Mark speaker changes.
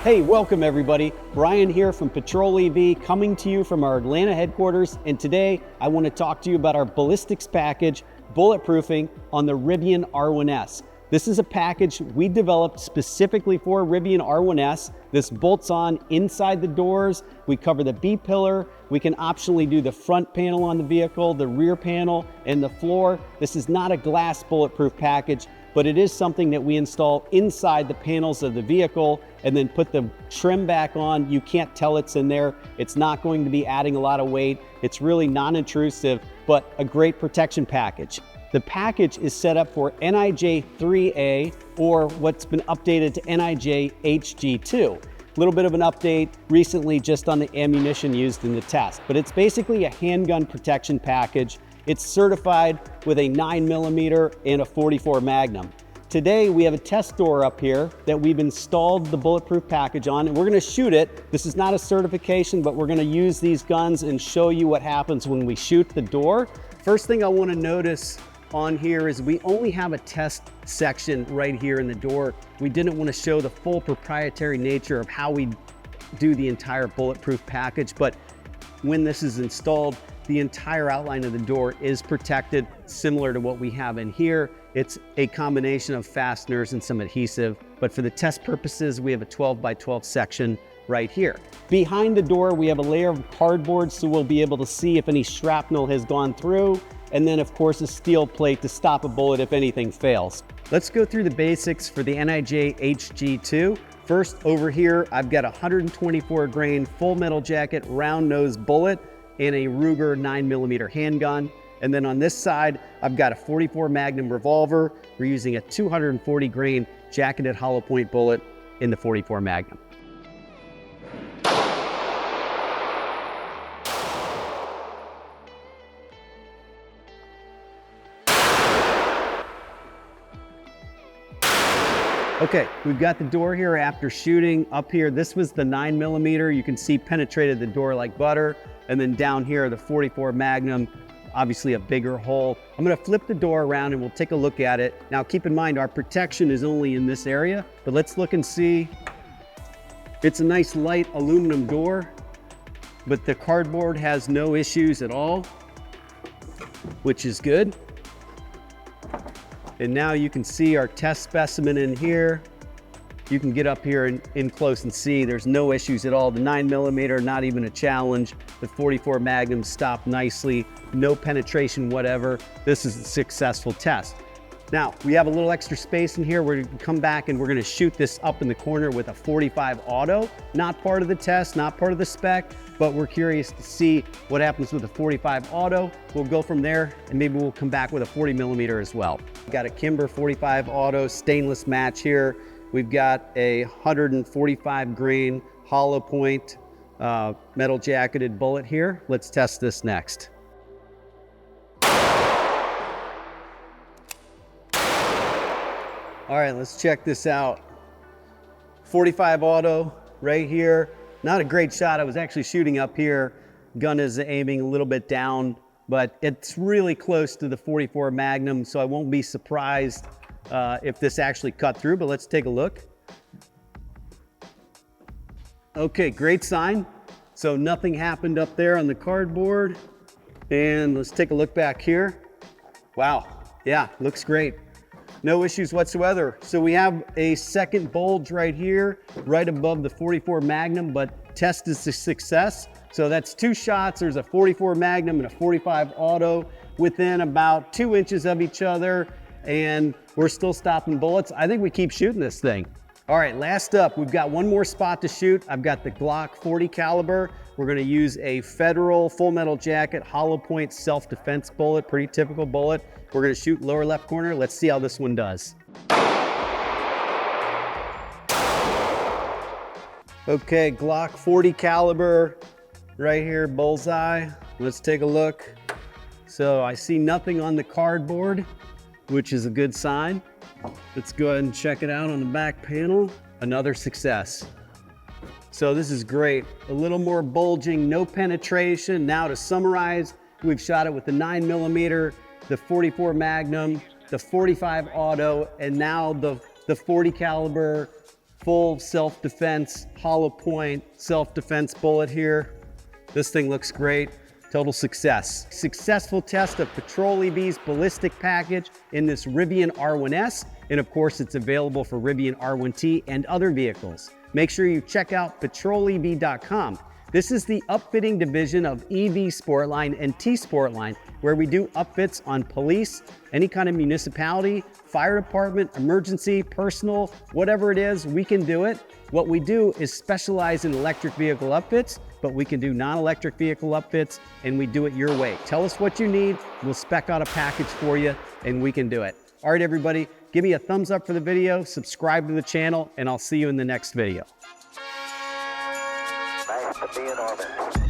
Speaker 1: Hey, welcome everybody. Brian here from Patrol EV, coming to you from our Atlanta headquarters. And today I want to talk to you about our ballistics package, bulletproofing on the Rivian R1S. This is a package we developed specifically for Rivian R1S. This bolts on inside the doors. We cover the B-pillar. We can optionally do the front panel on the vehicle, the rear panel, and the floor. This is not a glass bulletproof package, but it is something that we install inside the panels of the vehicle and then put the trim back on. You can't tell it's in there. It's not going to be adding a lot of weight. It's really non-intrusive, but a great protection package. The package is set up for NIJ 3A, or what's been updated to NIJ HG2. A little bit of an update recently just on the ammunition used in the test, but it's basically a handgun protection package. It's certified with a 9mm and a 44 Magnum. Today we have a test door up here that we've installed the bulletproof package on, and we're gonna shoot it. This is not a certification, but we're gonna use these guns and show you what happens when we shoot the door. First thing I wanna notice on here is we only have a test section right here in the door. We didn't want to show the full proprietary nature of how we do the entire bulletproof package, but when this is installed, the entire outline of the door is protected, similar to what we have in here. It's a combination of fasteners and some adhesive, but for the test purposes, we have a 12x12 section right here. Behind the door, we have a layer of cardboard, so we'll be able to see if any shrapnel has gone through. And then of course a steel plate to stop a bullet if anything fails. Let's go through the basics for the NIJ HG2. First, over here, I've got a 124 grain full metal jacket round nose bullet and a Ruger 9mm handgun. And then on this side, I've got a 44 Magnum revolver. We're using a 240 grain jacketed hollow point bullet in the 44 Magnum. Okay, we've got the door here after shooting. Up here, this was the 9mm. You can see penetrated the door like butter. And then down here, the 44 Magnum, obviously a bigger hole. I'm gonna flip the door around and we'll take a look at it. Now keep in mind, our protection is only in this area, but let's look and see. It's a nice light aluminum door, but the cardboard has no issues at all, which is good. And now you can see our test specimen in here. You can get up here and in close and see there's no issues at all. The 9mm, not even a challenge. The 44 Magnum stopped nicely, no penetration whatever. This is a successful test. Now, we have a little extra space in here. We're gonna come back and we're gonna shoot this up in the corner with a 45 auto. Not part of the test, not part of the spec, but we're curious to see what happens with the 45 auto. We'll go from there and maybe we'll come back with a 40mm as well. We've got a Kimber 45 auto stainless match here. We've got a 145 grain hollow point metal jacketed bullet here. Let's test this next. All right, let's check this out. 45 auto right here. Not a great shot. I was actually shooting up here. Gun is aiming a little bit down, but it's really close to the 44 Magnum, so I won't be surprised if this actually cut through, but let's take a look. Okay, great sign. So nothing happened up there on the cardboard. And let's take a look back here. Wow, yeah, looks great. No issues whatsoever. So we have a second bulge right here, right above the 44 Magnum, but test is a success. So that's two shots. There's a 44 Magnum and a 45 auto within about 2 inches of each other, and we're still stopping bullets. I think we keep shooting this thing. All right, last up, we've got one more spot to shoot. I've got the Glock 40 caliber. We're gonna use a Federal full metal jacket, hollow point self-defense bullet, pretty typical bullet. We're gonna shoot lower left corner. Let's see how this one does. Okay, Glock 40 caliber, right here, bullseye. Let's take a look. So I see nothing on the cardboard, which is a good sign. Let's go ahead and check it out on the back panel. Another success. So this is great. A little more bulging, no penetration. Now to summarize, we've shot it with the 9mm, the 44 Magnum, the 45 auto, and now the 40 caliber full self-defense, hollow point, self-defense bullet here. This thing looks great. Total success. Successful test of Patrol EV's ballistic package in this Rivian R1S. And of course, it's available for Rivian R1T and other vehicles. Make sure you check out patrolev.com. This is the upfitting division of EV Sportline and T Sportline, where we do upfits on police, any kind of municipality, fire department, emergency, personal, whatever it is, we can do it. What we do is specialize in electric vehicle upfits, but we can do non-electric vehicle upfits, and we do it your way. Tell us what you need, we'll spec out a package for you, and we can do it. All right, everybody, give me a thumbs up for the video, subscribe to the channel, and I'll see you in the next video.
Speaker 2: Nice to be in orbit.